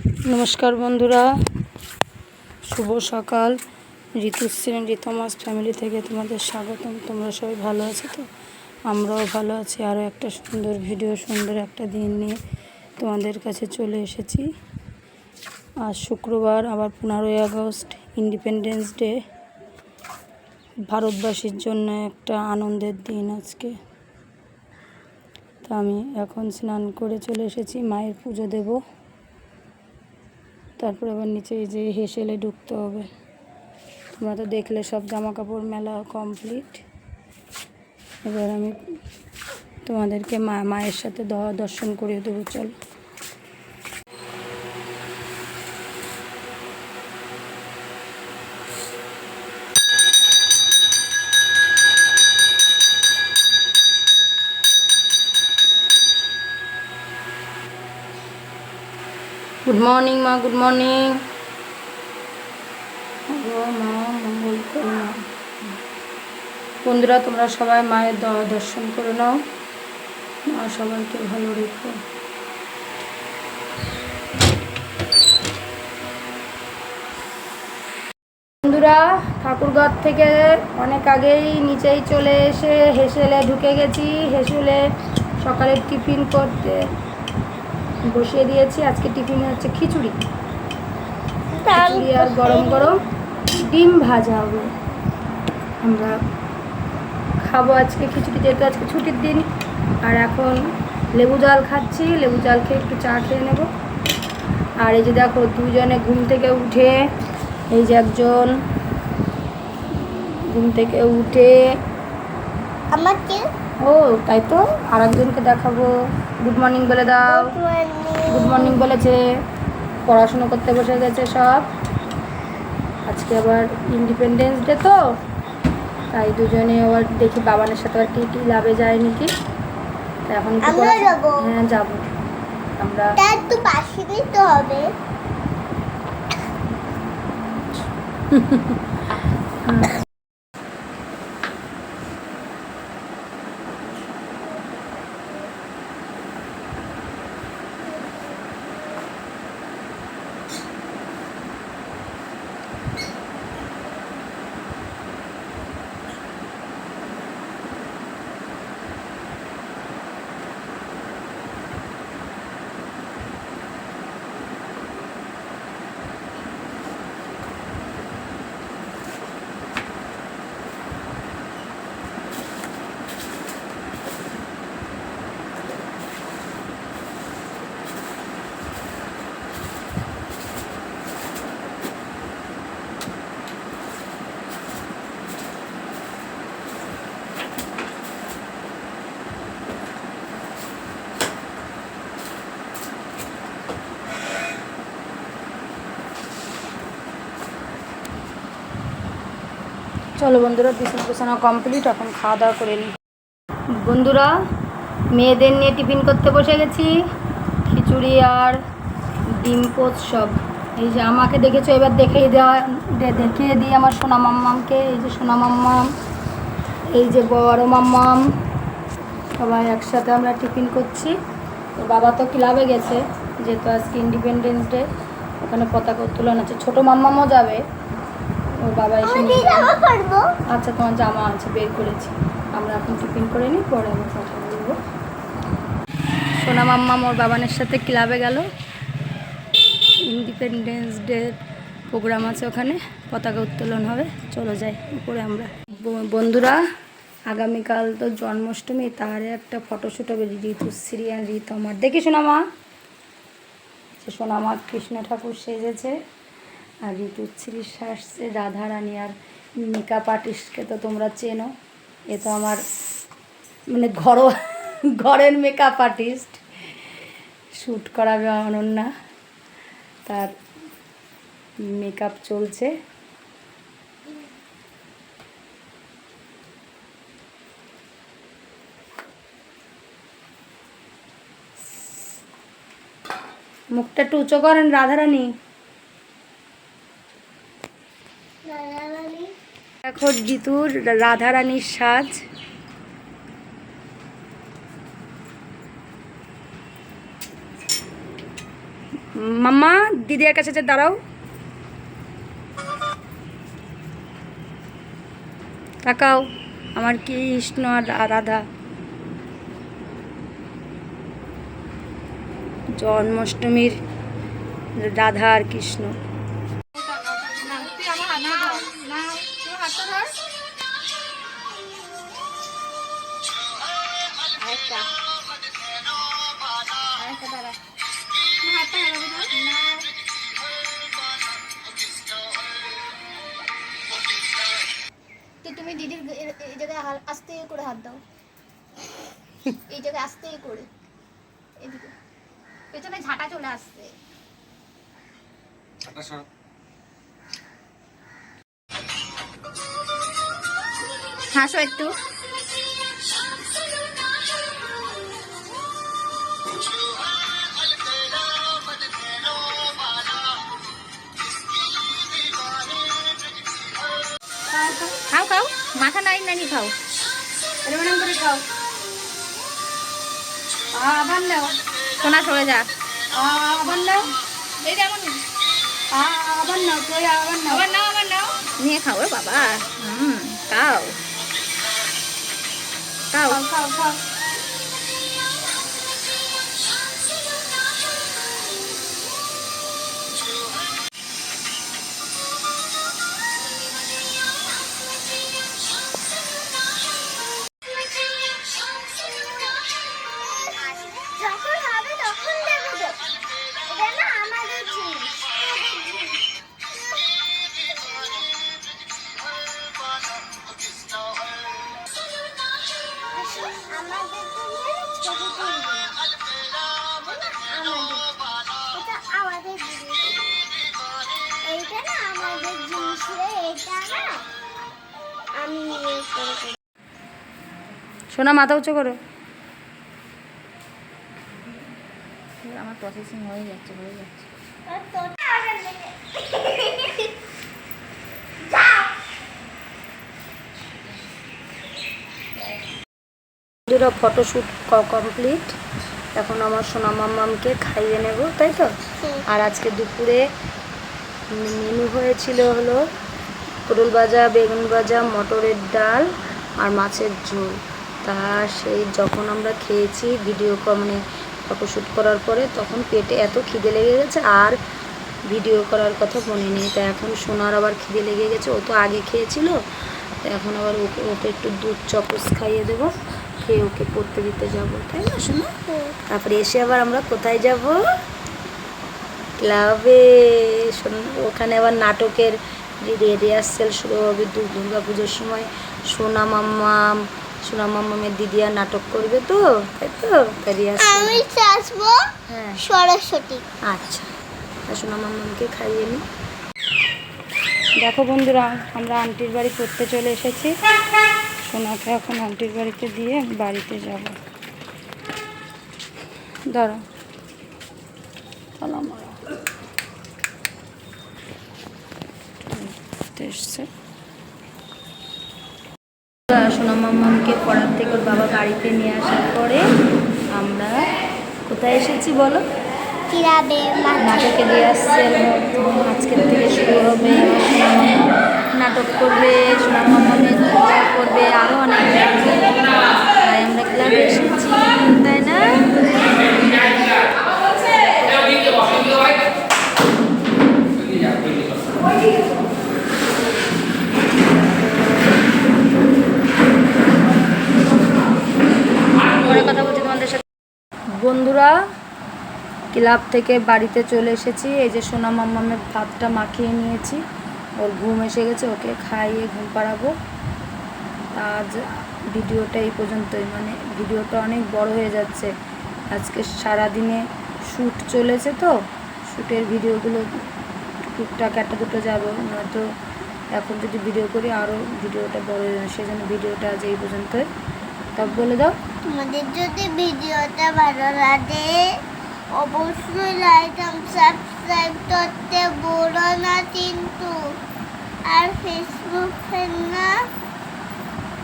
নমস্কার বন্ধুরা, শুভ সকাল। ঋতুশ্রী ঋতমাস ফ্যামিলি থেকে তোমাদের স্বাগতম। তোমরা সবাই ভালো আছো তো? আমরাও ভালো আছি। আরও একটা সুন্দর ভিডিও, সুন্দর একটা দিন নিয়ে তোমাদের কাছে চলে এসেছি। আজ শুক্রবার, আবার 15ই আগস্ট, ইন্ডিপেন্ডেন্স ডে। ভারতবাসীর জন্য একটা আনন্দের দিন আজকে। তো আমি এখন স্নান করে চলে এসেছি, মায়ের পুজো দেব। তারপর আবার নিচে এই যে হেসেলে ঢুকতে হবে। তোমরা তো দেখলে সব জামা কাপড় মেলা কমপ্লিট। এবার আমি তোমাদেরকে মায়ের সাথে দর্শন করিয়ে দেবো। চলো। গুড মর্নিং মা, গুড মর্নিং। মা মঙ্গল করো না। বন্ধুরা, তোমরা সবাই মায়ের দর্শন করে নাও। মা সবাইকে ভালো রেখো। বন্ধুরা, ঠাকুরঘর থেকে অনেক আগেই নিচেই চলে এসে হেসেলে ঢুকে গেছি। হেসেলে সকালের টিফিন করতে বসিয়ে দিয়েছি। আজকে টিফিনে হচ্ছে খিচুড়ি আর গরম গরম ডিম ভাজা হবে। আমরা খাবো আজকে খিচুড়ি, যেহেতু আজকে ছুটির দিন। আর এখন লেবু জল খাচ্ছি। লেবু জল খেয়ে একটু চা খেয়ে নেব। আর এই যে দেখো, দুজনে ঘুম থেকে উঠে, এই যে একজন ঘুম থেকে উঠে আমাকে, ও তাই তো, আর একজনকে দেখাবো। গুড মর্নিং বলে দাও। গুড মর্নিং বলেছে। পড়াশুনো করতে বসে গেছে সব। আজকে আবার ইন্ডিপেন্ডেন্স ডে তো, তাই দুজনে আবার দেখি বাবানের সাথে আবার কি লাভে যায় নাকি। এখন হ্যাঁ যাবো আমরা। একটু পাশে দিতে হবে। চলো বন্ধুরা, বিছানা কমপ্লিট। এখন খাওয়া দাওয়া করে নিই। বন্ধুরা, মেয়েদের নিয়ে টিফিন করতে বসে গেছি। খিচুড়ি আর ডিম পোচ সব। এই যে আমাকে দেখেছো, এবার দেখিয়ে দিই আমার সোনা মাম্মামকে। এই যে সোনা মাম্মাম, এই যে বড় মাম্মাম, সবাই একসাথে আমরা টিফিন করছি। তো বাবা তো ক্লাবে গেছে, যেহেতু আজকে ইন্ডিপেন্ডেন্স ডে। ওখানে পতাকা উত্তোলন আছে। ছোটো মাম্মামও যাবে। ওর বাবা এসে আচ্ছা, তোমার জামা আছে, বের করেছি। আমরা এখন টিফিন করে নিই, পরে আমরা কথা বলবো। সোনা মাম্মাম ওর বাবানের সাথে ক্লাবে গেল। ইন্ডিপেন্ডেন্স ডে প্রোগ্রাম আছে, ওখানে পতাকা উত্তোলন হবে। চলো যাই উপরে আমরা। বন্ধুরা, আগামীকাল তো জন্মাষ্টমী, তার একটা ফটোশ্যুট হবে ঋতুশ্রী আর ঋতমার। দেখি সোনামা, সোনামা কৃষ্ণ ঠাকুর সেজেছে, আর ঋতুশ্রী সাজছে রাধারানী। আর মেকআপ আর্টিস্টকে তো তোমরা চেনো, এ তো আমার মানে ঘরের মেকআপ আর্টিস্ট। শ্যুট করাবে অনন্যা, তার মেকআপ চলছে। মুখটা একটু উঁচু করেন রাধারানী। দেখো জিতুর রাধারানীর সাজ। মাম্মা দিদির কাছে যে দাঁড়াও, তাকাও আমার কৃষ্ণ আর রাধা জন্মাষ্টমীর রাধা আর কৃষ্ণ। তুমি দিদির এই জায়গায় আস্তে করে হাত দাও, এই জায়গায় আস্তে করে, এদিকে পেছনে ঝাঁটা চলে আসছে। হাসো একটু। খাও খাও, মাথা নাই নানি খাও, এরকম করে খাও। আবার নাও, সোনা সরে যা। আবার নাও, আবার নাও, তুই আবার নাও, আবার নাও নিয়ে খাও রে বাবা। খাও খাও খাও খাও খাও। যখন হবে তখন দেবো তো, এটা না আমাদের জিনিস। আমাদের ছবি তুলবে, এটা আমাদের জিনিস, এইটা না আমাদের জিনিস রে, এটা না আমি সোনা মাথা উঁচু করো। আমার প্রসেসিং হয়ে যাচ্ছে। বন্ধুরা ফটোশ্যুট কমপ্লিট। এখন আমার সোনা মাম্মামকে খাইয়ে নেব, তাই তো। আর আজকে দুপুরে মেনু হয়েছিল হলো পটল ভাজা, বেগুন ভাজা, মটরের ডাল আর মাছের ঝোল। তা সেই যখন আমরা খেয়েছি ভিডিও মানে ফটোশ্যুট করার পরে, তখন পেটে এত খিদে লেগে গেছে আর ভিডিও করার কথা মনে নেই। তা এখন সোনার আবার খিদে লেগে গেছে, ও তো আগে খেয়েছিল। তো এখন আবার ওকে একটু দুধ চকস খাইয়ে দেবো, খেয়ে ওকে পড়তে দিতে যাবো, তাই না সোনা? তারপরে এসে আবার আমরা কোথায় যাব? ক্লাবে। ওখানে আবার নাটকের রিহার্সেল শুরু হবে দুর্গা পুজোর সময়। সোনা মাম্মামের দিদি আর নাটক করবে তো, তাই তো। তাই রিহার্সেল আমি আসবো। হ্যাঁ সরস্বতী। আচ্ছা, সোনা মাম্মামকে খাইয়ে নিই। দেখো বন্ধুরা, আমরা আন্টির বাড়ি পড়তে চলে এসেছি। সোনাকে এখন আন্টির বাড়িতে দিয়ে আমি বাড়িতে যাব। দাঁড়া, এসছে সোনা মাম্মামকে পড়ার থেকে ওর বাবা বাড়িতে নিয়ে আসার পরে আমরা কোথায় এসেছি বলো? কিরাবে নাটকে রিহার্সেল আজকের থেকে শুরু হবে। সোনা মাম্মাম নাটক করবে, সোনা মাম্মামের করবে, আরও অনেক কিছু। তাই আমরা ক্লাবে এসেছি, তাই না? পরে কথা বলছি তোমাদের সাথে। বন্ধুরা, ক্লাব থেকে বাড়িতে চলে এসেছি। এই যে সোনা মাম্মামের ভাতটা মাখিয়ে নিয়েছি, ওর ঘুম এসে গেছে, ওকে খাইয়ে ঘুম পাড়াবো। আজ ভিডিওটা এই পর্যন্তই, মানে ভিডিওটা অনেক বড় হয়ে যাচ্ছে। আজকে সারাদিনে শ্যুট চলেছে তো, শ্যুটের ভিডিওগুলো টুকটাক একটা দুটো যাবে, নয়তো এখন যদি ভিডিও করি আরও ভিডিওটা বড় হয়ে যাবে। সেই জন্য ভিডিওটা আজ এই পর্যন্তই। তব বলে দাও। তোমাদের যদি ভিডিওটা ভালো লাগে অবশ্যই লাইক এবং সাবস্ক্রাইব করতে ভুলো না কিন্তু। আর ফেসবুক না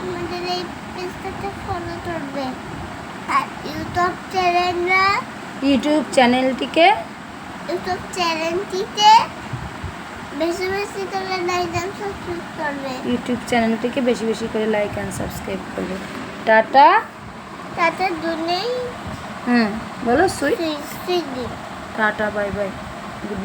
আমাদের এই পেজটাতে ফলো করবে। আর ইউটিউব চ্যানেলটিকে ইউটিউব চ্যানেলটিতে বেশি বেশি করে লাইক এন্ড সাবস্ক্রাইব করবে। ইউটিউব চ্যানেলটিকে বেশি বেশি করে লাইক অ্যান্ড সাবস্ক্রাইব করবে। টাটা। তাতে দুনেই হ্যাঁ বলো sweet. Sweet tata, bye bye, good night.